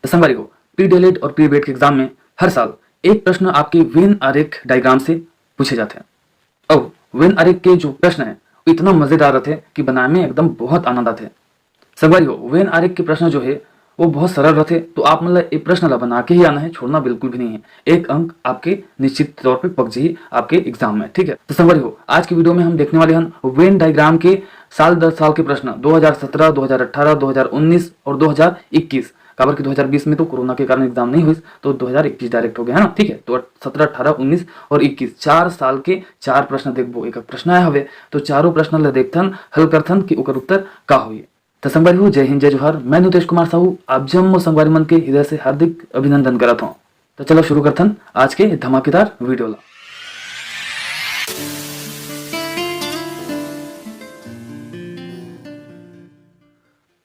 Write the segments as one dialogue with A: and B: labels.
A: तो संगवारी हो, प्री डीएलएड और प्री बीएड के एग्जाम में हर साल एक प्रश्न आपके वेन आरेख डायग्राम से पूछे जाते हैं। और वेन आरेख के जो प्रश्न है वो इतना मजेदार थे कि बनाने में एकदम बहुत आनंद आते। संगवारी हो, वेन आरेख के प्रश्न जो है वो बहुत सरल रहते, तो आप मतलब एक प्रश्न ला बना के ही आना है, छोड़ना बिल्कुल भी नहीं है। एक अंक आपके निश्चित तौर पे पक जाइए आपके एग्जाम में, ठीक है। तो संगवारी हो, आज की वीडियो में हम देखने वाले हैं वेन डायग्राम के साल दर साल के प्रश्न 2017, 2018, 2019 और 2021। काबर की 2020 में तो कोरोना के कारण एग्जाम नहीं हुई, तो 2021 डायरेक्ट हो गया है ना, ठीक है। तो 17, 18, 19 और 21 4 साल के 4 प्रश्न देखबो। एक प्रश्न आया हवे तो चारों प्रश्न ला देखथन, हल करथन कि ओकर उत्तर का होई। तो संगवारी हो, जय हिंद जय जोहार। मैं नुतेश कुमार साहू आप जम्मो संगवारी मन के हृदय से हार्दिक अभिनंदन करत हूँ। तो चलो शुरू करथन आज के धमाकेदार वीडियो ला।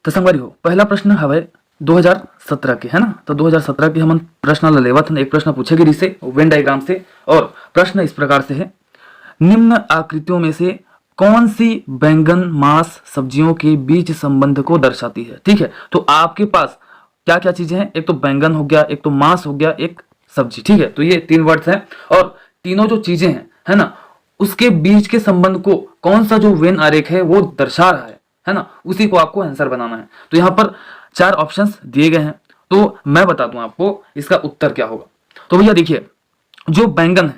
A: तो संगवारी हो, पहला प्रश्न हवे 2017 के, है ना। तो 2017 के हम प्रश्न ला लेवत हन। एक प्रश्न पूछेगी रिसे वेन डायग्राम से, और प्रश्न इस प्रकार से है, निम्न आकृतियों में से कौन सी बैंगन मांस सब्जियों के बीच संबंध को दर्शाती है, ठीक है। तो आपके पास क्या क्या चीजें हैं, एक तो बैंगन हो गया, एक तो मांस हो गया, एक सब्जी, ठीक है। तो ये 3 वर्ड्स हैं और तीनों जो चीजें हैं, है ना, उसके बीच के संबंध को कौन सा जो वेन आरेख है वो दर्शा रहा है ना, उसी को आपको आंसर बनाना है। तो यहाँ पर 4 ऑप्शंस दिए गए हैं, तो मैं बता दूं आपको इसका उत्तर क्या होगा। तो भैया देखिए, जो बैंगन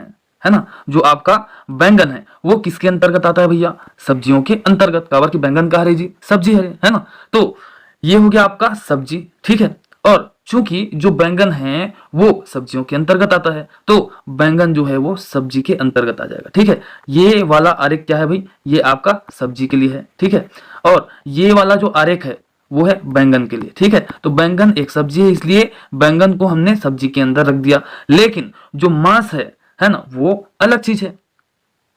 A: है ना, जो आपका बैंगन है वो किसके अंतर्गत आता है भैया, सब्जियों के अंतर्गत। काबर की बैंगन का हरे जी सब्जी है ना, तो ये हो गया आपका सब्जी, ठीक है। और चूंकि जो बैंगन है वो सब्जियों के अंतर्गत आता है, तो बैंगन जो है वो सब्जी के अंतर्गत आ जाएगा, ठीक है। ये वाला आरेख क्या है भाई, ये आपका सब्जी के लिए है, ठीक है। और ये वाला जो आरेख है वो है बैंगन के लिए, ठीक है। तो बैंगन एक सब्जी है, इसलिए बैंगन को हमने सब्जी के अंदर रख दिया। लेकिन जो मांस है ना, वो अलग चीज है,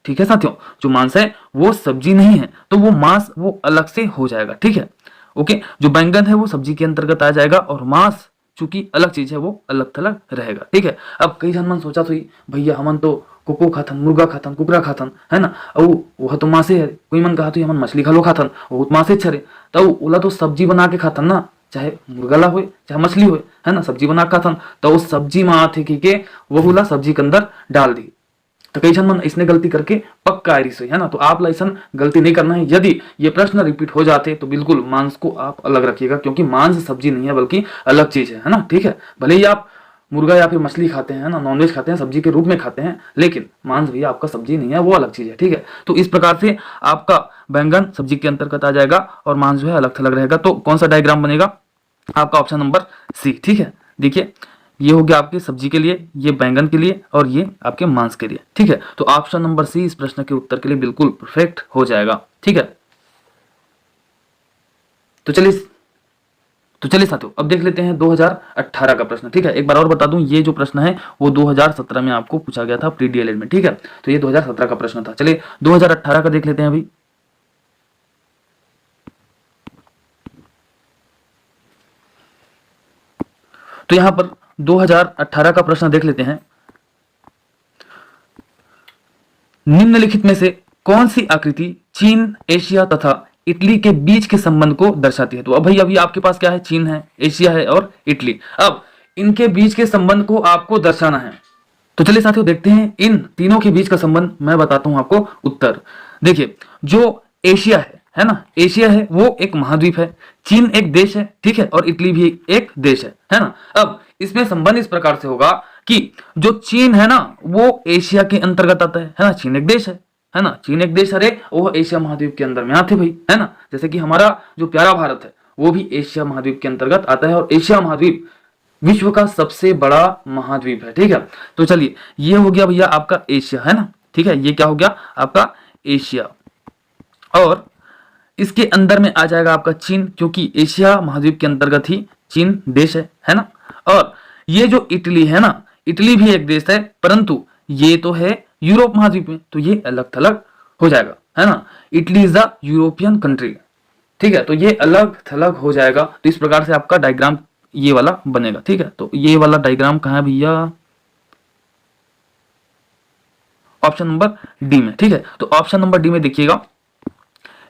A: ठीक है साथियों। जो मांस है वो सब्जी नहीं है, तो वो मांस वो अलग से हो जाएगा, ठीक है। ओके, जो बैंगन है वो सब्जी के अंतर्गत आ जाएगा और मांस चूंकि अलग चीज है वो अलग थलग रहेगा, ठीक है। अब कई जन मन सोचा तो भैया हमन तो कुको खाथन, मुर्गा खाथन, कुकरा खाथन, है ना, वो तो मासे है। कोई मन कहा तो हमन मछली खा लो खाथन, वो मासे छरे, तो ओला तो सब्जी बना के खाथन ना, चाहे मुर्गला हो चाहे मछली हो, है ना, सब्जी बना खाथन। तो वो सब्जी में आथे के वो ला सब्जी के अंदर डाल दी। तो कई जन मन इसने गलती करके पक्का आयरिस है ना, तो आप लाइसन गलती नहीं करना है। यदि ये प्रश्न रिपीट हो जाते तो बिल्कुल मांस को आप अलग रखिएगा, क्योंकि मांस सब्जी नहीं है बल्कि अलग चीज है ना, ठीक है। भले ही आप मुर्गा या फिर मछली खाते हैं ना, नॉनवेज खाते हैं, सब्जी के रूप में खाते हैं, लेकिन मांस भी आपका सब्जी नहीं है, वो अलग चीज है, ठीक है। तो इस प्रकार से आपका बैंगन सब्जी के अंतर्गत आ जाएगा और मांस जो है अलग थलग रहेगा। तो कौन सा डायग्राम बनेगा आपका, ऑप्शन नंबर सी, ठीक है। देखिए, ये हो गया आपकी सब्जी के लिए, ये बैंगन के लिए और ये आपके मांस के लिए, ठीक है। तो ऑप्शन नंबर सी इस प्रश्न के उत्तर के लिए बिल्कुल परफेक्ट हो जाएगा, ठीक है। तो चलिए साथियों, अब देख लेते हैं 2018 का प्रश्न, ठीक है। एक बार और बता दूं, ये जो प्रश्न है वो 2017 में आपको पूछा गया था प्री डीएलएड में, ठीक है। तो ये 2017 का प्रश्न था। चलिए 2018 का देख लेते हैं अभी। तो यहां पर 2018 का प्रश्न देख लेते हैं, निम्नलिखित में से कौन सी आकृति चीन, एशिया तथा इटली के बीच के संबंध को दर्शाती है। तो अब भाई अभी आपके पास क्या है, चीन है, एशिया है और इटली। अब इनके बीच के संबंध को आपको दर्शाना है। तो चलिए साथियों देखते हैं इन तीनों के बीच का संबंध। मैं बताता हूं आपको उत्तर। देखिए, जो एशिया है ना, एशिया है वो एक महाद्वीप है, चीन एक देश है, ठीक है, और इटली भी एक देश है ना। अब इसमें संबंध इस प्रकार से होगा कि जो चीन है ना वो एशिया के अंतर्गत आता है ना, चीन एक देश है ना, चीन एक देश है, वो एशिया महाद्वीप के अंदर में आते भाई, है ना। जैसे कि हमारा जो प्यारा भारत है वो भी एशिया महाद्वीप के अंतर्गत आता है, और एशिया महाद्वीप विश्व का सबसे बड़ा महाद्वीप है, ठीक है। तो चलिए, ये हो गया भैया आपका एशिया, है ना, ठीक है। ये क्या हो गया आपका एशिया, और इसके अंदर में आ जाएगा आपका चीन, क्योंकि एशिया महाद्वीप के अंतर्गत ही चीन देश है ना। और ये जो इटली है ना, इटली भी एक देश है, परंतु ये तो है यूरोप महाद्वीप में, तो ये अलग थलग हो जाएगा, है ना। Italy is the European country, ठीक है। तो ये अलग थलग हो जाएगा। तो इस प्रकार से आपका डायग्राम ये वाला बनेगा, ठीक है। तो ये वाला डायग्राम कहां है भैया, ऑप्शन नंबर डी में, ठीक है। तो ऑप्शन नंबर डी में देखिएगा,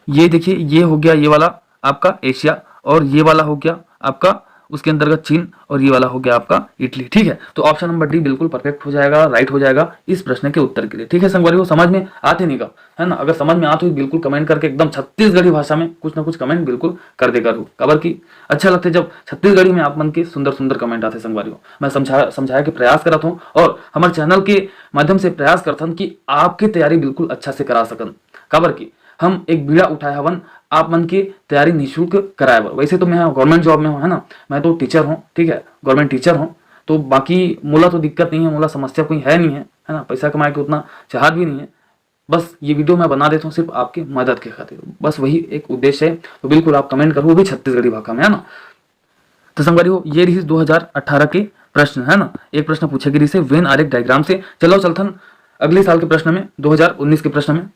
A: ये देखिए, ये हो गया ये वाला आपका एशिया, और ये वाला हो गया आपका उसके अंतर्गत चीन, और ये वाला हो गया आपका इटली। ठीक है, तो ऑप्शन नंबर डी बिल्कुल परफेक्ट हो जाएगा, राइट हो जाएगा इस प्रश्न के उत्तर के लिए। ठीक है संगवारी को, समझ में आते नहीं का, है ना? अगर समझ में आते हो बिल्कुल कमेंट करके एकदम छत्तीसगढ़ी भाषा में कुछ ना कुछ कमेंट बिल्कुल कर देगा खबर की। अच्छा लगता है जब छत्तीसगढ़ी में आप मन के सुंदर सुंदर कमेंट आते संगवारी को। मैं समझाया के प्रयास करता हूँ और हमारे चैनल के माध्यम से प्रयास करता हूँ कि आपकी तैयारी बिल्कुल अच्छा से करा सकन। खबर की हम एक बीड़ा उठाया हवन आप मन की तैयारी निःशुल्क कराए बर। वैसे तो मैं गवर्नमेंट जॉब में हूँ, है ना, मैं तो टीचर हूँ, ठीक है, गवर्नमेंट टीचर हूँ, तो बाकी मोला तो दिक्कत नहीं है, मोला समस्या कोई है नहीं है ना, पैसा कमाए के उतना चाहत भी नहीं है। बस ये वीडियो मैं बना देता हूँ सिर्फ आपकी मदद के खातिर, बस वही एक उद्देश्य है। तो बिल्कुल आप कमेंट करो, वो भी छत्तीसगढ़ी भाषा में, है ना। तो संगवारी हो ये रही 2018 के प्रश्न, है ना। एक प्रश्न पूछे गई से वेन आरेख डायग्राम से। चलो चलथन अगले साल के प्रश्न में, 2019 के प्रश्न में।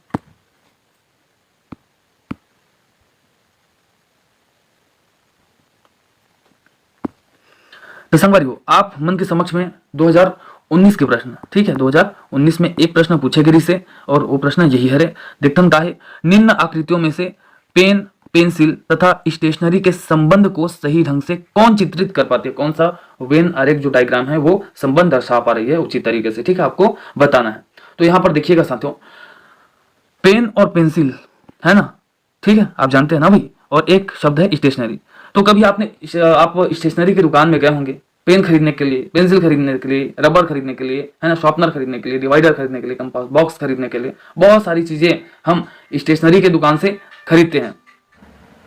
A: तो संगवारी हो आप मन के समक्ष में 2019 के प्रश्न, ठीक है, 2019 में एक प्रश्न पूछे गई से, और वो प्रश्न यही है, देखथन का है, निम्न आकृतियों में से पेन, पेंसिल तथा स्टेशनरी के संबंध को सही ढंग से कौन चित्रित कर पाते हैं? कौन सा वेन आरेख जो डायग्राम है वो संबंध दर्शा पा रही है उचित तरीके से, ठीक है, आपको बताना है। तो यहां पर देखिएगा साथियों, पेन और पेंसिल, है ना, ठीक है, आप जानते हैं ना भाई, और एक शब्द है स्टेशनरी। तो कभी आप स्टेशनरी की दुकान में गए होंगे पेन खरीदने के लिए, पेंसिल खरीदने के लिए, रबर खरीदने के लिए, है ना, शार्पनर खरीदने के लिए, डिवाइडर खरीदने के लिए, कंपास बॉक्स खरीदने के लिए, बहुत सारी चीजें हम स्टेशनरी की दुकान से खरीदते हैं।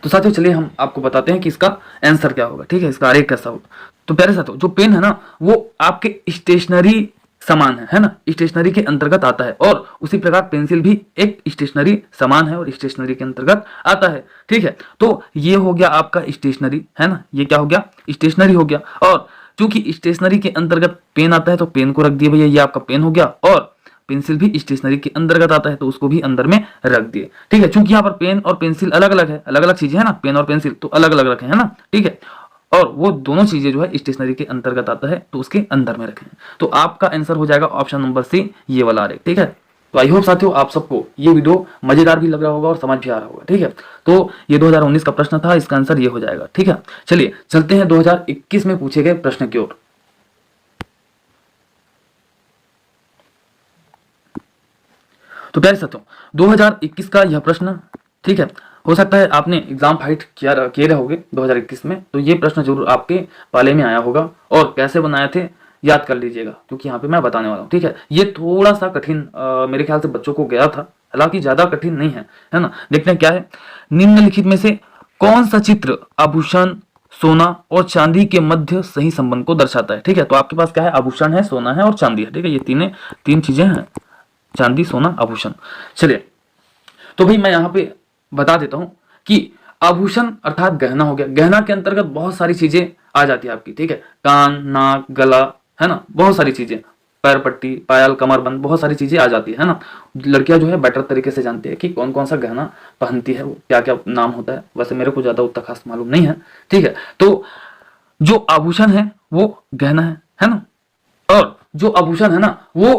A: तो साथियों चलिए हम आपको बताते हैं कि इसका आंसर क्या होगा, ठीक है, इसका आरेख कैसा होगा। तो प्यारे साथियों, जो पेन है ना वो आपके स्टेशनरी सामान है ना, स्टेशनरी के अंतर्गत आता है, और उसी प्रकार पेंसिल भी एक स्टेशनरी सामान है और स्टेशनरी के अंतर्गत आता है, ठीक है। तो ये हो गया आपका स्टेशनरी, है ना, ये क्या हो गया, स्टेशनरी हो गया। और चूंकि स्टेशनरी के अंतर्गत पेन आता है तो पेन को रख दिए भैया, ये आपका पेन हो गया, और पेंसिल भी स्टेशनरी के अंतर्गत आता है तो उसको भी अंदर में रख दिए, ठीक है। चूंकि यहाँ पर पेन और पेंसिल अलग अलग है, अलग अलग चीजें है ना, पेन और पेंसिल तो अलग अलग रखे, है ना, ठीक है, और वो दोनों चीजें जो है स्टेशनरी के अंतर्गत आता है तो उसके अंदर में रखें। तो आपका आंसर हो जाएगा ऑप्शन नंबर सी, ये वाला आरेख, ठीक है। तो आई होप साथियों आप सबको ये वीडियो मजेदार भी लग रहा होगा और समझ भी आ रहा होगा, ठीक है। तो ये 2019 का प्रश्न था, इसका आंसर ये हो जाएगा, ठीक है। चलिए चलते हैं 2021 में पूछे गए प्रश्न की ओर। तो प्यारे साथियों 2021 का यह प्रश्न, ठीक है, हो सकता है आपने एग्जाम फाइट किए रहोगे 2021 में, तो ये प्रश्न जरूर आपके पाले में आया होगा, और कैसे बनाए थे याद कर लीजिएगा, क्योंकि यहाँ पे मैं बताने वाला हूँ, ठीक है। ये थोड़ा सा कठिन मेरे ख्याल से बच्चों को गया था, हालांकि ज्यादा कठिन नहीं है ना। देखते हैं क्या है, निम्नलिखित में से कौन सा चित्र आभूषण, सोना और चांदी के मध्य सही संबंध को दर्शाता है, ठीक है। तो आपके पास क्या है, आभूषण है, सोना है और चांदी है, ठीक है, ये तीन चीजें हैं, चांदी, सोना, आभूषण। चलिए तो भाई मैं यहाँ पे बता देता हूं कि आभूषण अर्थात गहना हो गया। गहना के अंतर्गत बहुत सारी चीजें आ जाती है आपकी, ठीक है, कान, नाक, गला, है ना, बहुत सारी चीजें, पैर पट्टी, पायल, कमरबंद, बहुत सारी चीजें आ जाती है ना। लड़कियां जो है बेटर तरीके से जानती है कि कौन कौन सा गहना पहनती है, वो क्या क्या नाम होता है, वैसे मेरे को ज्यादा उतना खास मालूम नहीं है, ठीक है। तो जो आभूषण है वो गहना है ना, और जो आभूषण है ना वो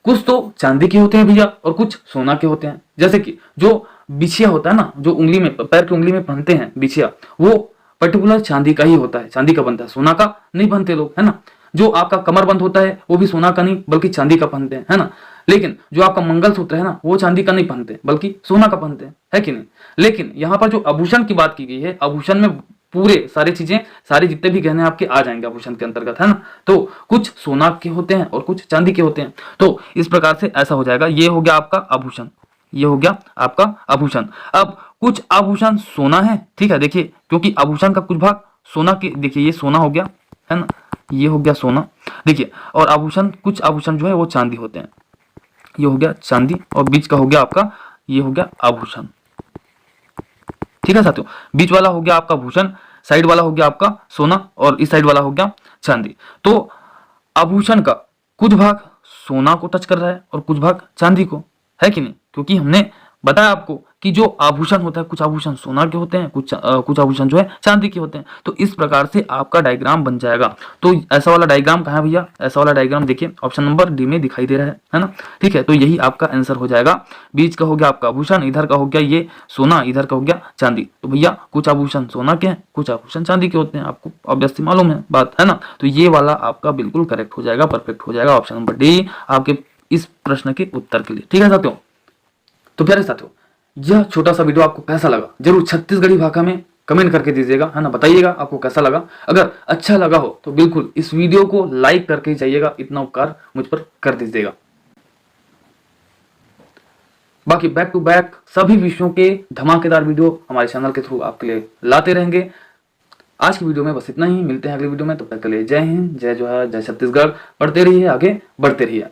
A: कुछ तो चांदी के होते हैं भैया और कुछ सोना के होते हैं। जैसे कि जो बिछिया होता है ना, जो उंगली में, पैर की उंगली में पहनते हैं बिछिया, वो पर्टिकुलर चांदी का ही होता है, चांदी का बनता है, सोना का नहीं पहनते लोग, है ना। जो आपका कमरबंद होता है वो भी सोना का नहीं बल्कि चांदी का पहनते हैं, है ना। लेकिन जो आपका मंगलसूत्र है ना वो चांदी का नहीं पहनते बल्कि सोना का पहनते हैं, है कि नहीं। लेकिन यहाँ पर जो आभूषण की बात की गई है, आभूषण में पूरे सारी चीजें, सारे जितने भी गहने आपके आ जाएंगे आभूषण के अंतर्गत, है ना। तो कुछ सोना के होते हैं और कुछ चांदी के होते हैं। तो इस प्रकार से ऐसा हो जाएगा, ये हो गया आपका आभूषण, ये हो गया आपका आभूषण। अब कुछ आभूषण सोना है, ठीक है, देखिए, क्योंकि आभूषण का कुछ भाग सोना के, देखिए ये सोना हो गया, है ना, ये हो गया सोना, देखिए, और आभूषण, कुछ आभूषण जो है वो चांदी होते हैं, ये हो गया चांदी, और बीच का हो गया आपका, ये हो गया आभूषण, ठीक है साथियों। बीच वाला हो गया आपका भूषण, साइड वाला हो गया आपका सोना, और इस साइड वाला हो गया चांदी। तो आभूषण का कुछ भाग सोना को टच कर रहा है और कुछ भाग चांदी को, है कि नहीं, क्योंकि हमने बताया आपको कि जो आभूषण होता है, कुछ आभूषण सोना के होते हैं, कुछ आभूषण जो है चांदी के होते हैं। तो इस प्रकार से आपका डायग्राम बन जाएगा। तो ऐसा वाला डायग्राम कहाँ है भैया? ऐसा वाला डायग्राम देखिए ऑप्शन नंबर डी में दिखाई दे रहा है ना। ठीक है, तो यही आपका आंसर हो जाएगा। बीच का हो गया आपका आभूषण, इधर का हो गया ये सोना, इधर का हो गया चांदी। तो भैया कुछ आभूषण सोना के हैं, कुछ आभूषण चांदी के होते हैं, आपको ऑब्वियसली मालूम है बात, है ना। तो ये वाला आपका बिल्कुल करेक्ट हो जाएगा, परफेक्ट हो जाएगा। ऑप्शन नंबर डी आपके इस प्रश्न के उत्तर के लिए। ठीक है साथियों, तो प्यारे साथियों यह छोटा सा वीडियो आपको कैसा लगा जरूर छत्तीसगढ़ी भाषा में कमेंट करके दीजिएगा, है ना। बताइएगा आपको कैसा लगा। अगर अच्छा लगा हो तो बिल्कुल इस वीडियो को लाइक करके ही जाइएगा, इतना उपकार मुझ पर कर दीजिएगा। बाकी बैक टू बैक सभी विषयों के धमाकेदार वीडियो हमारे चैनल के थ्रू आपके लिए लाते रहेंगे। आज की वीडियो में बस इतना ही, मिलते हैं अगली वीडियो में। तब तक के लिए जय हिंद, जय जोहार, जय छत्तीसगढ़। पढ़ते रहिए, आगे बढ़ते रहिए।